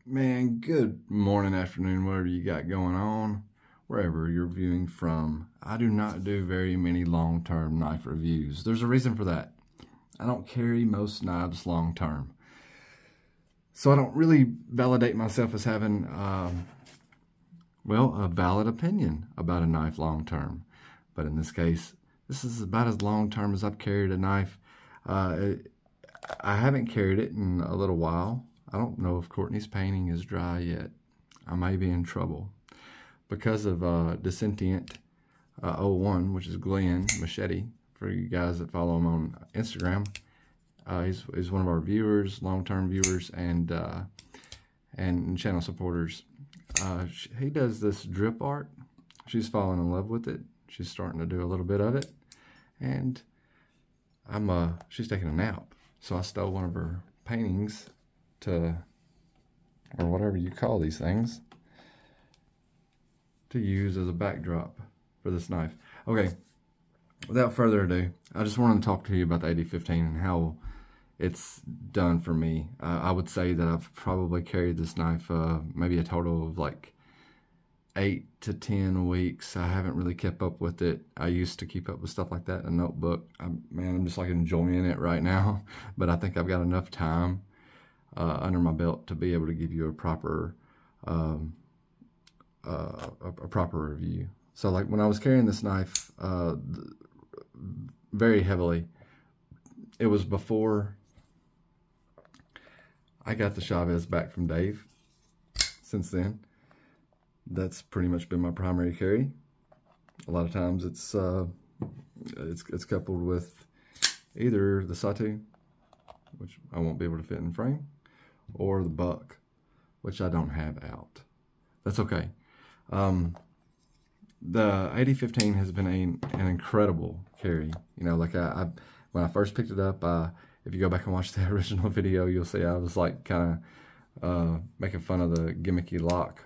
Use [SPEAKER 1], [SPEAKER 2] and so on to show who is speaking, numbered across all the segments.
[SPEAKER 1] Man, good morning, afternoon, whatever you got going on, wherever you're viewing from. I do not do very many long-term knife reviews. There's a reason for that. I don't carry most knives long-term. So I don't really validate myself as having, a valid opinion about a knife long-term. But in this case, this is about as long-term as I've carried a knife. I haven't carried it in a little while. I don't know if Courtney's painting is dry yet. I may be in trouble. Because of Dissentient 01, which is Glenn Machete, for you guys that follow him on Instagram. He's one of our viewers, long-term viewers, and channel supporters. He does this drip art. She's fallen in love with it. She's starting to do a little bit of it. And she's taking a nap. So I stole one of her paintings or whatever you call these things, to use as a backdrop for this knife. Okay, without further ado, I just wanted to talk to you about the AD-15 and how it's done for me. I would say that I've probably carried this knife maybe a total of like 8 to 10 weeks. I haven't really kept up with it. I used to keep up with stuff like that in a notebook. I'm just like enjoying it right now, but I think I've got enough time under my belt to be able to give you a proper review. So like when I was carrying this knife very heavily, it was before I got the Chavez back from Dave. Since then, that's pretty much been my primary carry. A lot of times it's coupled with either the Satu, which I won't be able to fit in frame, or the Buck, which I don't have out. That's okay. The AD-15 has been an incredible carry. You know, like when I first picked it up, if you go back and watch the original video, you'll see I was like kind of making fun of the gimmicky lock.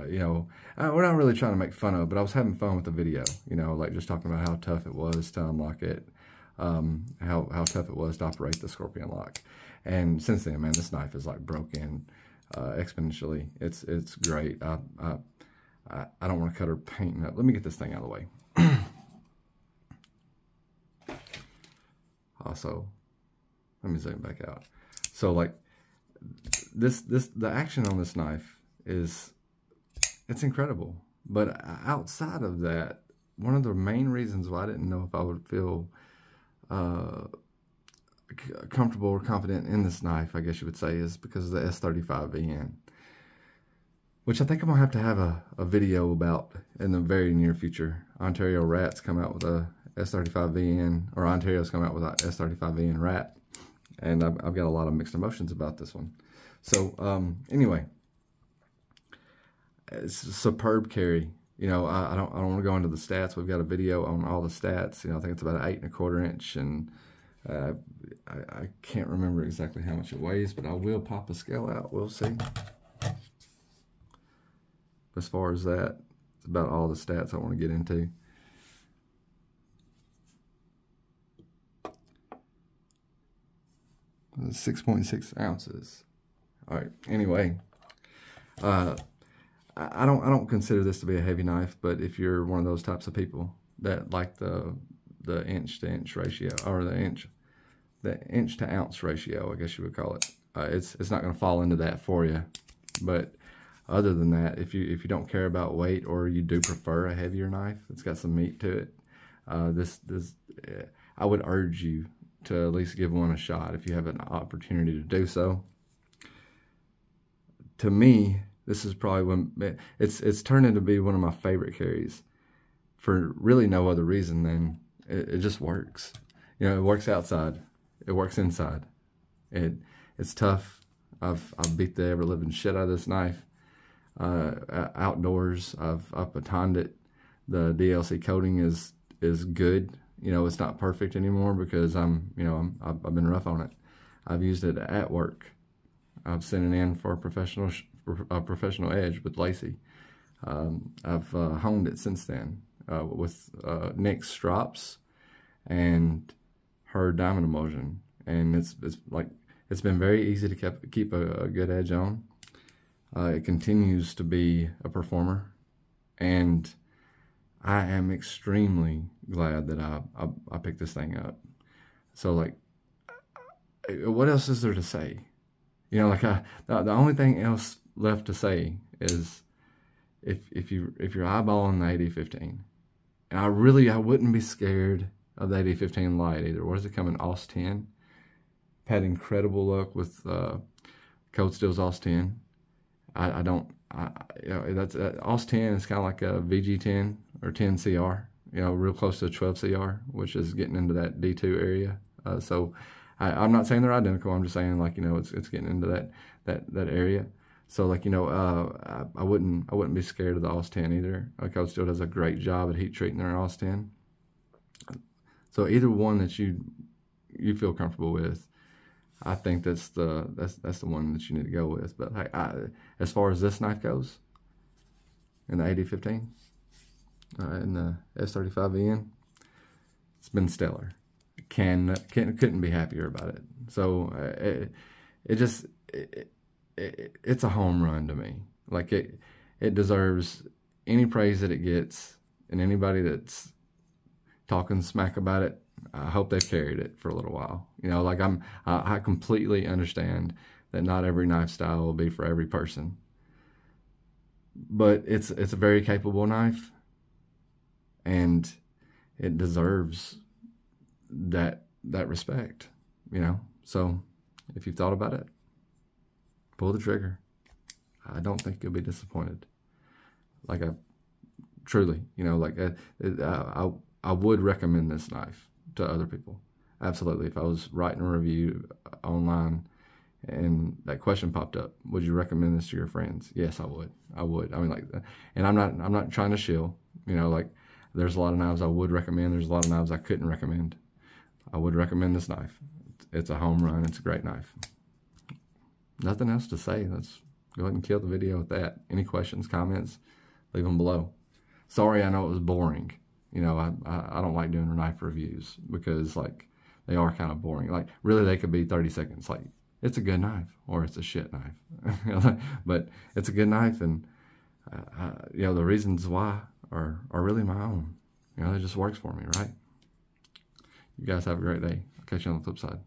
[SPEAKER 1] You know, we're not really trying to make fun of, but I was having fun with the video. You know, like just talking about how tough it was to unlock it, how tough it was to operate the Scorpion lock. And since then, man, this knife is like broken exponentially. It's great. I don't want to cut her painting up. Let me get this thing out of the way. Also, let me zoom back out. So like the action on this knife it's incredible. But outside of that, one of the main reasons why I didn't know if I would feel comfortable or confident in this knife, I guess you would say, is because of the S35VN, which I think I'm gonna have a video about in the very near future. Ontario Rat's come out with a S35VN, or Ontario's come out with a S35VN Rat, and I've got a lot of mixed emotions about this one. So anyway, it's a superb carry. You know, I don't want to go into the stats. We've got a video on all the stats. You know, I think it's about an 8 1/4 inch, and I can't remember exactly how much it weighs, but I will pop a scale out. We'll see. As far as that, it's about all the stats I want to get into. It's 6.6 ounces. All right. Anyway, I don't consider this to be a heavy knife, but if you're one of those types of people that like the inch to inch ratio, or the inch to ounce ratio, I guess you would call it, it's not going to fall into that for you. But other than that, if you don't care about weight, or you do prefer a heavier knife that's got some meat to it, I would urge you to at least give one a shot if you have an opportunity to do so. To me, this is probably it's turned into be one of my favorite carries, for really no other reason than it just works. You know, it works outside, it works inside. It's tough. I've beat the ever living shit out of this knife. Outdoors, I've batoned it. The DLC coating is good. You know, it's not perfect anymore because I've been rough on it. I've used it at work. I've sent it in for a professional edge with Lacey. I've honed it since then with Nick's strops and her diamond emulsion, and it's been very easy to keep a good edge on. It continues to be a performer, and I am extremely glad that I picked this thing up. So, like, what else is there to say? You know, like, the only thing else left to say is if you're eyeballing the AD-15, and I wouldn't be scared of the AD-15 Lite either. What does it come in? AUS 10. Had incredible luck with Cold Steel's AUS 10. That's AUS 10 is kind of like a VG10 or 10 CR. You know, real close to a 12 CR, which is getting into that D2 area. So I'm not saying they're identical. I'm just saying, like, you know, it's getting into that area. So, like, you know, I wouldn't be scared of the AUS 10 either. Cold Steel does a great job at heat treating their AUS 10. So either one that you feel comfortable with, I think that's the one that you need to go with. But as far as this knife goes, in the AD-15, in the S35VN, it's been stellar. Couldn't be happier about it. So it's a home run to me. Like, it deserves any praise that it gets, and anybody that's talking smack about it, I hope they've carried it for a little while. You know, like, I completely understand that not every knife style will be for every person, but it's a very capable knife, and it deserves that respect, you know. So if you've thought about it, pull the trigger. I don't think you'll be disappointed. Like, truly, you know, like, I would recommend this knife to other people. Absolutely. If I was writing a review online and that question popped up, would you recommend this to your friends? Yes, I would. I would. I mean, like, and I'm not trying to shill, you know, like, there's a lot of knives I would recommend. There's a lot of knives I couldn't recommend. I would recommend this knife. It's a home run. It's a great knife. Nothing else to say. Let's go ahead and kill the video with that. Any questions, comments, leave them below. Sorry, I know it was boring. You know, I don't like doing knife reviews because, like, they are kind of boring. Like, really, they could be 30 seconds. Like, it's a good knife or it's a shit knife. But it's a good knife, and, you know, the reasons why are really my own. You know, it just works for me, right? You guys have a great day. I'll catch you on the flip side.